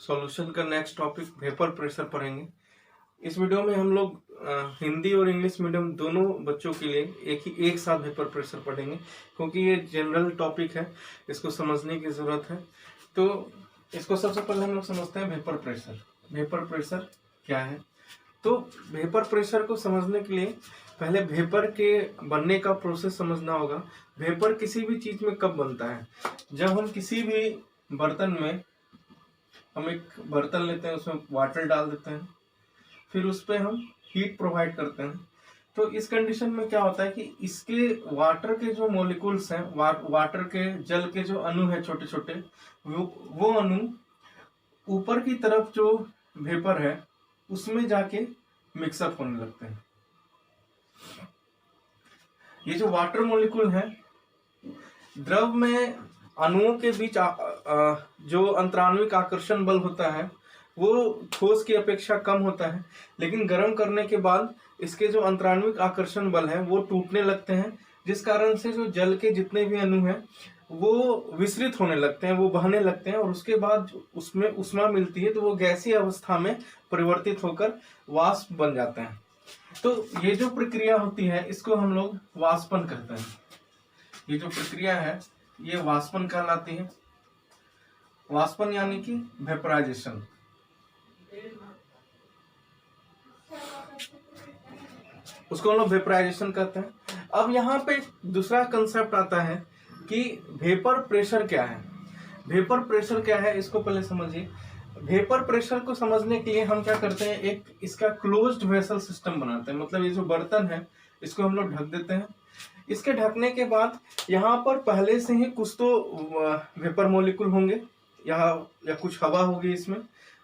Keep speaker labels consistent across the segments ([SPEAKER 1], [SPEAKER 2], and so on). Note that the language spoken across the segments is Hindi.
[SPEAKER 1] सॉल्यूशन का नेक्स्ट टॉपिक वेपर प्रेशर पढ़ेंगे। इस वीडियो में हम लोग हिंदी और इंग्लिश मीडियम दोनों बच्चों के लिए एक साथ वेपर प्रेशर पढ़ेंगे, क्योंकि ये जनरल टॉपिक है, इसको समझने की ज़रूरत है। तो इसको सबसे पहले हम लोग समझते हैं वेपर प्रेशर। वेपर प्रेशर क्या है? तो वेपर प्रेशर को समझने के लिए पहले वेपर के बनने का प्रोसेस समझना होगा। वेपर किसी भी चीज़ में कब बनता है? जब हम किसी भी बर्तन में, हम एक बर्तन लेते हैं, उसमें वाटर डाल देते हैं, फिर उस पर हम हीट प्रोवाइड करते हैं। तो इस कंडीशन में क्या होता है कि इसके वाटर के जो मॉलिक्यूल्स हैं, वाटर के जल के जो अणु हैं छोटे छोटे, वो अणु ऊपर की तरफ जो वेपर है उसमें जाके मिक्सअप होने लगते हैं। ये जो वाटर मॉलिक्यूल है, द्रव में अणुओं के बीच जो अंतराण्विक आकर्षण बल होता है वो ठोस की अपेक्षा कम होता है, लेकिन गर्म करने के बाद इसके जो अंतराण्विक आकर्षण बल है वो टूटने लगते हैं, जिस कारण से जो जल के जितने भी अणु हैं वो विसरित होने लगते हैं, वो बहने लगते हैं, और उसके बाद उसमें ऊष्मा मिलती है तो वो गैसीय अवस्था में परिवर्तित होकर वाष्प बन जाते हैं। तो ये जो प्रक्रिया होती है इसको हम लोग वाष्पन कहते हैं। ये जो प्रक्रिया है ये वाष्पन कहलाती है। वाष्पन यानी कि वेपराइजेशन। उसको हम लोग वेपराइजेशन कहते हैं। अब यहाँ पे दूसरा कंसेप्ट आता है कि वेपर प्रेशर क्या है। वेपर प्रेशर क्या है इसको पहले समझिए। वेपर प्रेशर को समझने के लिए हम क्या करते हैं, एक इसका क्लोज्ड वेसल सिस्टम बनाते हैं। मतलब ये जो बर्तन है इसको हम लोग ढक देते हैं। इसके ढकने के बाद यहाँ पर पहले से ही कुछ तो वेपर मॉलिक्यूल होंगे या कुछ हवा होगी इसमें,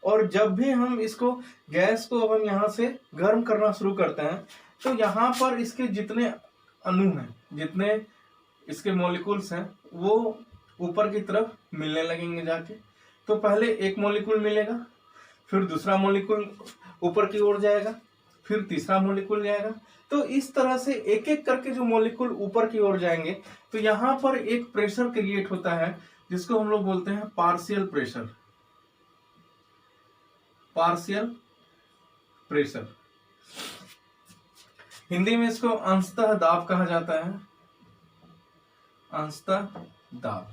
[SPEAKER 1] और जब भी हम इसको गैस को अब हम यहाँ से गर्म करना शुरू करते हैं तो यहाँ पर इसके जितने अणु हैं, जितने इसके मॉलिक्यूल्स हैं, वो ऊपर की तरफ मिलने लगेंगे जाके। तो पहले एक मॉलिक्यूल मिलेगा, फिर दूसरा मॉलिक्यूल ऊपर की ओर जाएगा, फिर तीसरा मॉलिक्यूल जाएगा। तो इस तरह से एक एक करके जो मॉलिक्यूल ऊपर की ओर जाएंगे तो यहाँ पर एक प्रेशर क्रिएट होता है जिसको हम लोग बोलते हैं partial pressure. Partial pressure, Hindi में इसको अंशतः दाब कहा जाता है। अंशतः दाब।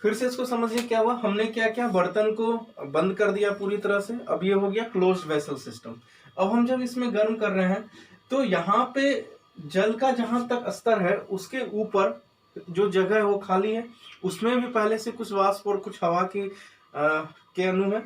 [SPEAKER 1] फिर से इसको समझिए क्या हुआ। हमने क्या किया, बर्तन को बंद कर दिया पूरी तरह से। अब ये हो गया क्लोज्ड वेसल सिस्टम। अब हम जब इसमें गर्म कर रहे हैं तो यहाँ पे जल का जहां तक स्तर है उसके ऊपर जो जगह है वो खाली है, उसमें भी पहले से कुछ वाष्प और कुछ हवा के अणु है।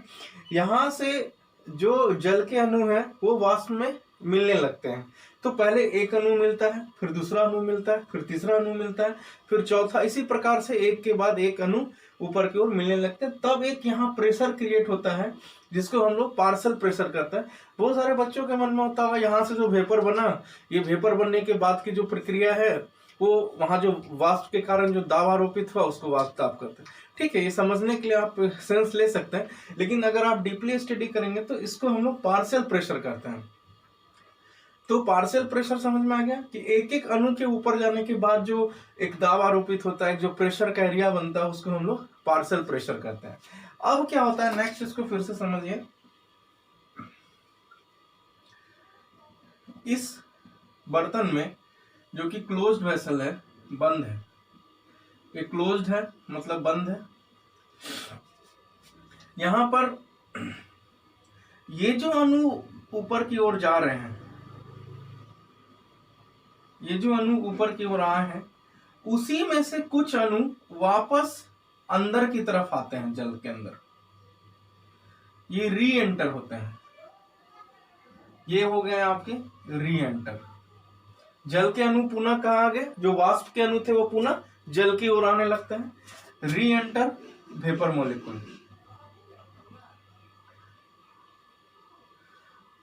[SPEAKER 1] यहाँ से जो जल के अणु है वो वाष्प में मिलने लगते हैं। तो पहले एक अणु मिलता है, फिर दूसरा अणु मिलता है, फिर तीसरा अणु मिलता है, फिर चौथा, इसी प्रकार से एक के बाद एक अणु ऊपर की ओर मिलने लगते हैं। तब एक यहाँ प्रेशर क्रिएट होता है जिसको हम लोग पार्शियल प्रेशर कहते हैं। बहुत सारे बच्चों के मन में होता है यहाँ से जो वेपर बना, ये वेपर बनने के बाद की जो प्रक्रिया है वो वहां जो वाष्प के कारण जो दाब आरोपित हुआ उसको वाष्प दाब करते हैं। ठीक है, ये समझने के लिए आप सेंस ले सकते हैं, लेकिन अगर आप डीपली स्टडी करेंगे तो इसको हम लोग पार्शियल प्रेशर कहते हैं। तो पार्शियल प्रेशर समझ में आ गया कि एक एक अणु के ऊपर जाने के बाद जो एक दाब आरोपित होता है, जो प्रेशर का एरिया बनता है, उसको हम लोग पार्शियल प्रेशर कहते हैं। अब क्या होता है नेक्स्ट, इसको फिर से समझिए। इस बर्तन में जो कि क्लोज्ड वेसल है, बंद है, ये क्लोज्ड है मतलब बंद है। यहां पर ये जो अणु ऊपर की ओर जा रहे हैं, ये जो अणु ऊपर की ओर आए हैं, उसी में से कुछ अणु वापस अंदर की तरफ आते हैं जल के अंदर, ये री एंटर होते हैं। ये हो गए आपके री एंटर। जल के अणु पुनः कहाँ आ गए, जो वाष्प के अणु थे वो पुनः जल की ओर आने लगते हैं। री एंटर वेपर मॉलिक्यूल।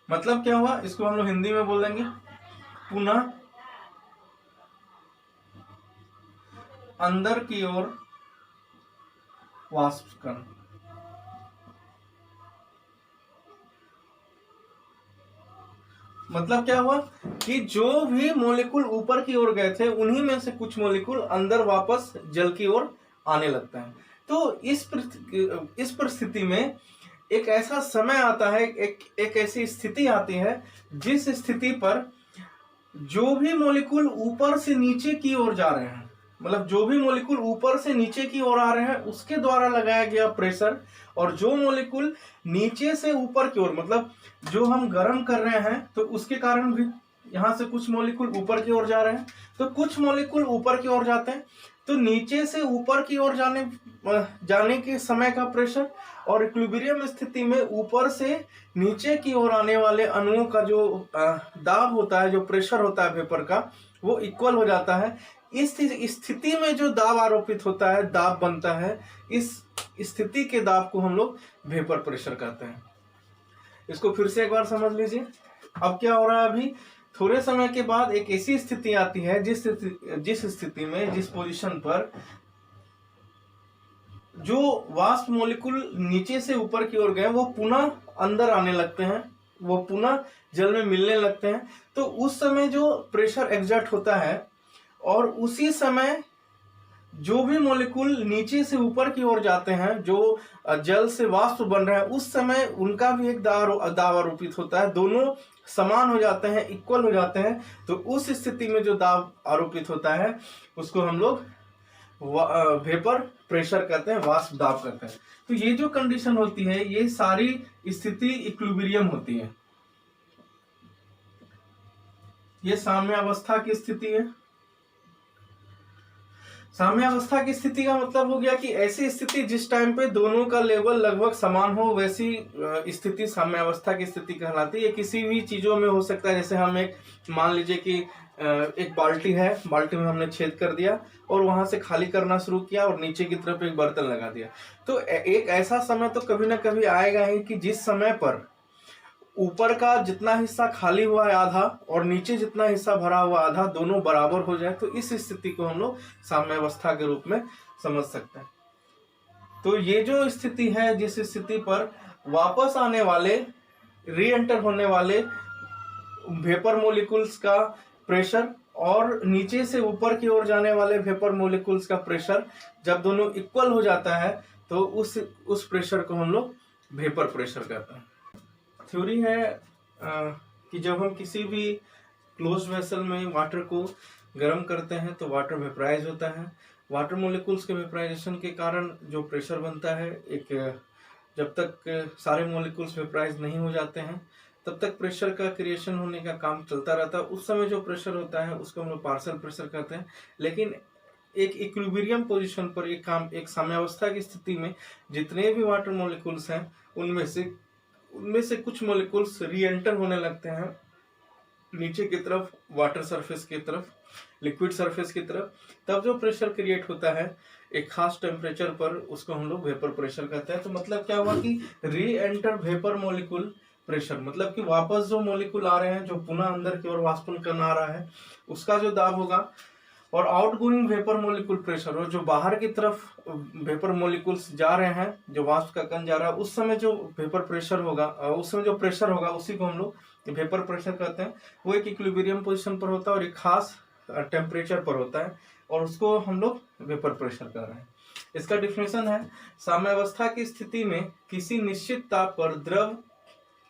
[SPEAKER 1] मतलब क्या हुआ, इसको हम लोग हिंदी में बोल देंगे पुनः अंदर की ओर वाष्प कण। मतलब क्या हुआ कि जो भी मॉलिक्यूल ऊपर की ओर गए थे उन्हीं में से कुछ मॉलिक्यूल अंदर वापस जल की ओर आने लगता है। तो इस परिस्थिति में एक ऐसा समय आता है, एक ऐसी स्थिति आती है जिस स्थिति पर जो भी मॉलिक्यूल ऊपर से नीचे की ओर जा रहे हैं, मतलब जो भी मॉलिक्यूल ऊपर से नीचे की ओर आ रहे हैं उसके द्वारा लगाया गया प्रेशर, और जो मॉलिक्यूल नीचे से ऊपर की ओर, मतलब जो हम गर्म कर रहे हैं तो उसके कारण भी यहाँ से कुछ मॉलिक्यूल ऊपर की ओर जा रहे हैं, तो कुछ मॉलिक्यूल ऊपर की ओर जाते हैं, तो नीचे से ऊपर की ओर जाने के समय का प्रेशर और इक्विलिब्रियम स्थिति में ऊपर से नीचे की ओर आने वाले अणुओं का जो दाब होता है, जो प्रेशर होता है वेपर का, वो इक्वल हो जाता है। इस स्थिति में जो दाब आरोपित होता है, दाब बनता है, इस स्थिति के दाब को हम लोग वेपर प्रेशर कहते हैं। इसको फिर से एक बार समझ लीजिए। अब क्या हो रहा है, अभी थोड़े समय के बाद एक ऐसी स्थिति आती है जिस स्थिति में, जिस पोजीशन पर जो वाष्प मॉलिक्यूल नीचे से ऊपर की ओर गए वो पुनः अंदर आने लगते हैं, वो पुनः जल में मिलने लगते हैं। तो उस समय जो प्रेशर एग्जर्ट होता है, और उसी समय जो भी मॉलिक्यूल नीचे से ऊपर की ओर जाते हैं, जो जल से वाष्प बन रहे हैं, उस समय उनका भी एक दाब आरोपित होता है, दोनों समान हो जाते हैं, इक्वल हो जाते हैं। तो उस स्थिति में जो दाब आरोपित होता है उसको हम लोग वेपर प्रेशर कहते हैं, वाष्प दाब कहते हैं। तो ये जो कंडीशन होती है, ये सारी स्थिति इक्विलिब्रियम होती है। ये साम्यावस्था की स्थिति है। साम्यावस्था की स्थिति का मतलब हो गया कि ऐसी स्थिति जिस टाइम पे दोनों का लेवल लगभग समान हो, वैसी स्थिति साम्यावस्था की स्थिति कहलाती है। किसी भी चीजों में हो सकता है, जैसे हम एक मान लीजिए कि एक बाल्टी है, बाल्टी में हमने छेद कर दिया और वहां से खाली करना शुरू किया और नीचे की तरफ एक बर्तन लगा दिया, तो एक ऐसा समय तो कभी ना कभी आएगा ही कि जिस समय पर ऊपर का जितना हिस्सा खाली हुआ है आधा और नीचे जितना हिस्सा भरा हुआ आधा, दोनों बराबर हो जाए, तो इस स्थिति को हम लोग साम्यावस्था के रूप में समझ सकते हैं। तो ये जो स्थिति है, जिस स्थिति पर वापस आने वाले, री एंटर होने वाले वेपर मोलिकुल्स का प्रेशर और नीचे से ऊपर की ओर जाने वाले वेपर मोलिकुल्स का प्रेशर जब दोनों इक्वल हो जाता है, तो उस प्रेशर को हम लोग वेपर प्रेशर कहते हैं। थ्योरी है कि जब हम किसी भी क्लोज वेसल में वाटर को गर्म करते हैं तो वाटर वेपराइज होता है। वाटर मोलिकुल्स के वेपराइजेशन के कारण जो प्रेशर बनता है, जब तक सारे मोलिकुल्स वेपराइज नहीं हो जाते हैं तब तक प्रेशर का क्रिएशन होने का काम चलता रहता है। उस समय जो प्रेशर होता है उसको हम लोग पार्शियल प्रेशर कहते हैं। लेकिन एक इक्विलिब्रियम पोजीशन पर एक साम्यावस्था की स्थिति में जितने भी वाटर मोलिकुल्स हैं उनमें से कुछ मोलिकुल्स री एंटर होने लगते हैं नीचे की तरफ, वाटर सरफेस की तरफ, लिक्विड सरफेस की तरफ। तब जो प्रेशर क्रिएट होता है एक खास टेम्परेचर पर, उसको हम लोग वेपर प्रेशर कहते हैं। तो मतलब क्या हुआ कि री एंटर वेपर मोलिकुल प्रेशर, मतलब कि वापस जो मोलिकुल आ रहे हैं, जो पुनः अंदर की ओर वाष्पन कण आ रहा है, उसका जो दाब होगा, और आउटगोइंग वेपर मोलिकुल प्रेशर, और जो बाहर की तरफ वेपर मोलिकुल्स जा रहे हैं, जो वाष्प का कण जा रहा है, उस समय जो वेपर प्रेशर होगा, उस समय जो प्रेशर होगा उसी को हम लोग वेपर प्रेशर कहते हैं। वो एक इक्विलिब्रियम पोजीशन पर होता है और एक खास टेम्परेचर पर होता है, और उसको हम लोग वेपर प्रेशर कह रहे हैं। इसका डिफिनेशन है, साम्यावस्था की स्थिति में किसी निश्चित ताप पर द्रव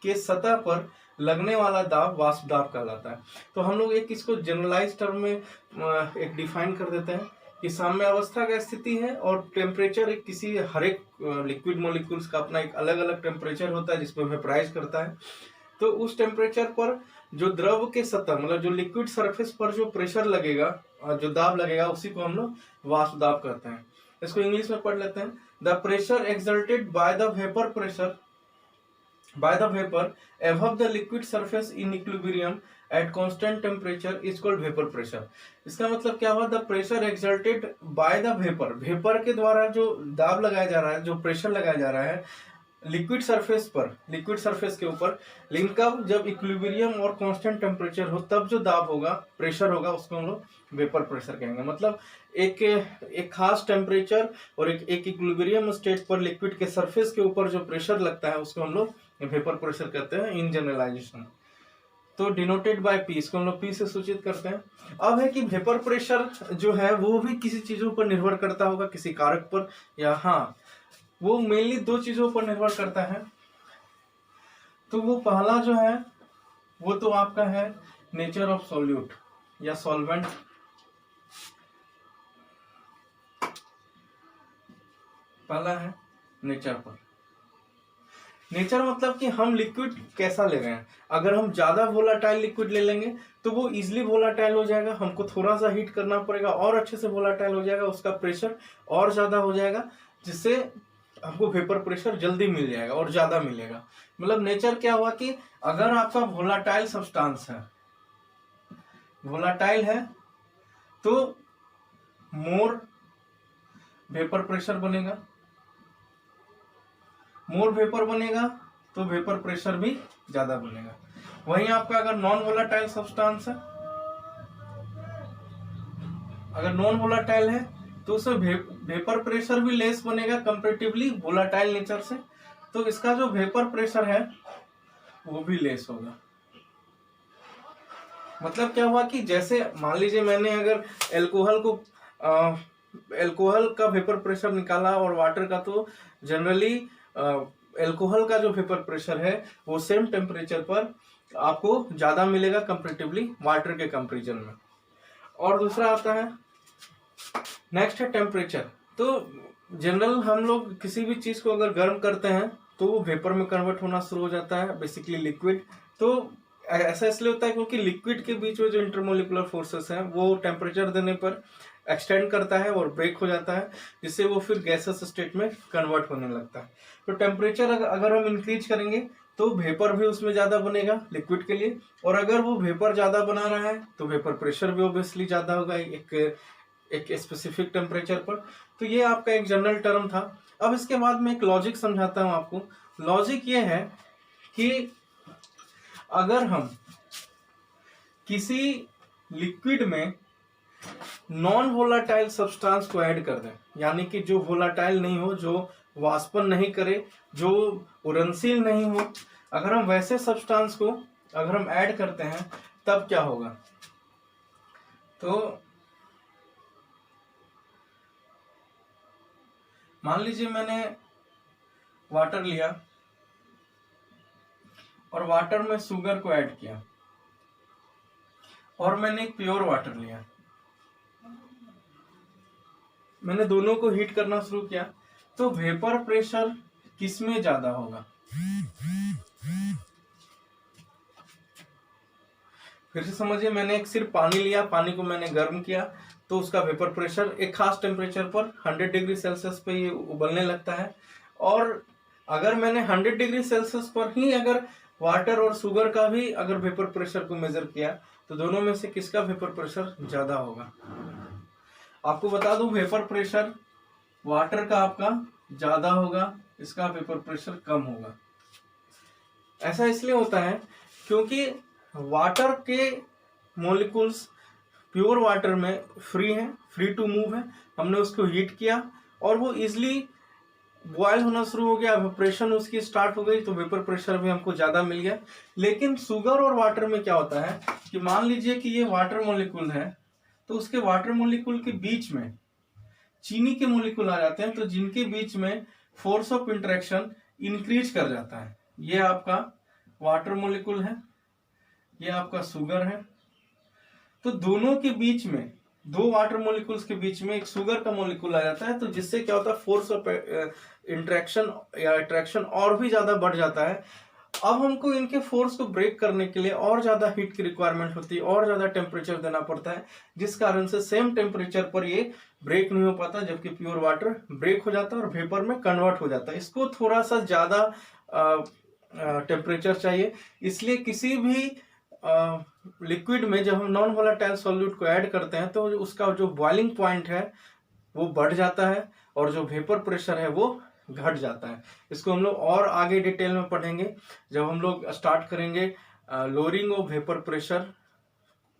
[SPEAKER 1] के सतह पर लगने वाला दाब वाष्प दाब कहलाता है। तो हम लोग एक इसको जनरलाइज टर्म में एक डिफाइन कर देते हैं कि साम्यावस्था का स्थिति है और टेम्परेचर किसी हर एक लिक्विड मॉलिक्यूल्स का अपना एक अलग अलग टेम्परेचर होता है जिसमें वेपराइज करता है। तो उस टेम्परेचर पर जो द्रव के सतह, मतलब जो लिक्विड सरफेस पर जो प्रेशर लगेगा, जो दाब लगेगा, उसी को हम लोग वाष्प दाब कहते हैं। इसको इंग्लिश में पढ़ लेते हैं। The pressure exerted by the vapor above the liquid surface in equilibrium at constant temperature is called vapor pressure। इसका मतलब क्या हुआ, the pressure exerted by the vapour के द्वारा जो दाब लगाया जा रहा है, जो प्रेशर लगाया जा रहा है लिक्विड सरफेस के ऊपर, लेकिन कब, जब इक्विलिब्रियम और कांस्टेंट टेम्परेचर हो, तब जो दाब होगा, प्रेशर होगा, उसको हम लोग वेपर प्रेशर कहेंगे। मतलब एक खास टेम्परेचर और एक इक्विलिब्रियम स्टेट पर लिक्विड के सरफेस के ऊपर जो प्रेशर लगता है उसको हम लोग वेपर प्रेशर कहते हैं इन जनरलाइजेशन। तो डिनोटेड बाय पी, इसको हम लोग पी से सूचित करते हैं। अब है कि वेपर प्रेशर जो है वो भी किसी चीजों पर निर्भर करता होगा, किसी कारक पर, या हाँ, वो मेनली दो चीजों पर निर्भर करता है। तो वो पहला जो है वो तो आपका है नेचर ऑफ सॉल्यूट या सॉल्वेंट। पहला है नेचर पर। नेचर मतलब कि हम लिक्विड कैसा ले रहे हैं। अगर हम ज्यादा वोलाटाइल लिक्विड ले लेंगे तो वो इजिली वोलाटाइल हो जाएगा, हमको थोड़ा सा हीट करना पड़ेगा और अच्छे से वोलाटाइल हो जाएगा, उसका प्रेशर और ज्यादा हो जाएगा, जिससे हमको वेपर प्रेशर जल्दी मिल जाएगा और ज्यादा मिलेगा। मतलब नेचर क्या हुआ कि अगर आपका वोलाटाइल सब्सटेंस है, वोलाटाइल है, तो मोर वेपर प्रेशर बनेगा, मोर वेपर बनेगा तो वेपर प्रेशर भी ज्यादा बनेगा। वहीं आपका अगर नॉन वोलाटाइल सब्सटेंस है, अगर नॉन वोलाटाइल है तो उसमें वेपर प्रेशर भी लेस बनेगा कंपैरेटिवली वोलाटाइल नेचर से, तो इसका जो वेपर प्रेशर है वो भी लेस होगा। मतलब क्या हुआ कि जैसे मान लीजिए मैंने अगर एल्कोहल का वेपर प्रेशर निकाला और वाटर का, तो जनरली एल्कोहल का जो वेपर प्रेशर है वो सेम टेम्परेचर पर आपको ज्यादा मिलेगा कंपैरेटिवली वाटर के कंपैरिजन में। और दूसरा आता है, नेक्स्ट है टेम्परेचर। तो जनरल हम लोग किसी भी चीज को अगर गर्म करते हैं तो वो वेपर में कन्वर्ट होना शुरू हो जाता है, बेसिकली लिक्विड। तो ऐसा इसलिए होता है क्योंकि लिक्विड के बीच में जो इंटरमोलिकुलर फोर्सेस हैं वो टेम्परेचर देने पर एक्सटेंड करता है और ब्रेक हो जाता है, जिससे वो फिर गैसेस स्टेट में कन्वर्ट होने लगता है। तो टेम्परेचर अगर हम इंक्रीज करेंगे तो वेपर भी उसमें ज्यादा बनेगा लिक्विड के लिए, और अगर वो वेपर ज्यादा बना रहा है तो वेपर प्रेशर भी ऑब्वियसली ज्यादा होगा एक स्पेसिफिक टेम्परेचर पर। तो ये आपका एक जनरल टर्म था। अब इसके बाद में एक लॉजिक समझाता हूं आपको। लॉजिक ये है कि अगर हम किसी लिक्विड में नॉन वोलाटाइल सब्सटेंस को ऐड कर दें, यानी कि जो वोलाटाइल नहीं हो, जो वाष्पन नहीं करे, जो उड़नशील नहीं हो, अगर हम वैसे सब्सटेंस को अगर हम ऐड करते हैं तब क्या होगा। तो मान लीजिए मैंने वाटर लिया और वाटर में शुगर को ऐड किया, और मैंने एक प्योर वाटर लिया, मैंने दोनों को हीट करना शुरू किया, तो वेपर प्रेशर किसमें ज्यादा होगा। फिर से समझिए, मैंने एक सिर्फ पानी लिया, पानी को मैंने गर्म किया, तो उसका वेपर प्रेशर एक खास टेम्परेचर पर 100 डिग्री सेल्सियस पे ये उबलने लगता है। और अगर मैंने 100 डिग्री सेल्सियस पर ही अगर वाटर और शुगर का भी अगर वेपर प्रेशर को मेजर किया, तो दोनों में से किसका वेपर प्रेशर ज्यादा होगा। आपको बता दूं, वेपर प्रेशर वाटर का आपका ज्यादा होगा, इसका वेपर प्रेशर कम होगा। ऐसा इसलिए होता है क्योंकि वाटर के मॉलिक्यूल्स प्योर वाटर में फ्री हैं, फ्री टू मूव है। हमने उसको हीट किया और वो इजिली बॉयल होना शुरू हो गया, इवेपोरेशन उसकी स्टार्ट हो गई, तो वेपर प्रेशर भी हमको ज्यादा मिल गया। लेकिन शुगर और वाटर में क्या होता है कि मान लीजिए कि ये वाटर मॉलिक्यूल है, तो उसके वाटर मॉलिक्यूल के बीच में चीनी के मॉलिक्यूल आ जाते हैं, तो जिनके बीच में फोर्स ऑफ इंटरेक्शन इंक्रीज कर जाता है। ये आपका वाटर मॉलिक्यूल है, ये आपका शुगर है। तो दोनों के बीच में, दो वाटर मॉलिक्यूल्स के बीच में एक शुगर का मॉलिक्यूल आ जाता है, तो जिससे क्या होता है, फोर्स ऑफ इंटरेक्शन या अट्रैक्शन और भी ज्यादा बढ़ जाता है। अब हमको इनके फोर्स को ब्रेक करने के लिए और ज्यादा हीट की रिक्वायरमेंट होती है, और ज्यादा टेम्परेचर देना पड़ता है, जिस कारण से सेम टेम्परेचर पर ये ब्रेक नहीं हो पाता, जबकि प्योर वाटर ब्रेक हो जाता है और वेपर में कन्वर्ट हो जाता है। इसको थोड़ा सा ज्यादा टेम्परेचर चाहिए। इसलिए किसी भी लिक्विड में जब हम नॉन वोलेटाइल सॉल्यूट को ऐड करते हैं तो उसका जो बॉइलिंग पॉइंट है वो बढ़ जाता है और जो वेपर प्रेशर है वो घट जाता है। इसको हम लोग और आगे डिटेल में पढ़ेंगे जब हम लोग स्टार्ट करेंगे लोअरिंग ऑफ वेपर प्रेशर,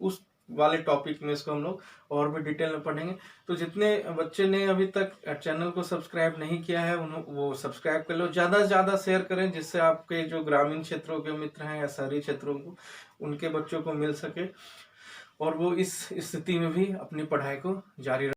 [SPEAKER 1] उस वाले टॉपिक में इसको हम लोग और भी डिटेल में पढ़ेंगे। तो जितने बच्चे ने अभी तक चैनल को सब्सक्राइब नहीं किया है वो सब्सक्राइब कर लो, ज्यादा से ज्यादा शेयर करें, जिससे आपके जो ग्रामीण क्षेत्रों के मित्र हैं या शहरी क्षेत्रों को, उनके बच्चों को मिल सके और वो इस स्थिति में भी अपनी पढ़ाई को जारी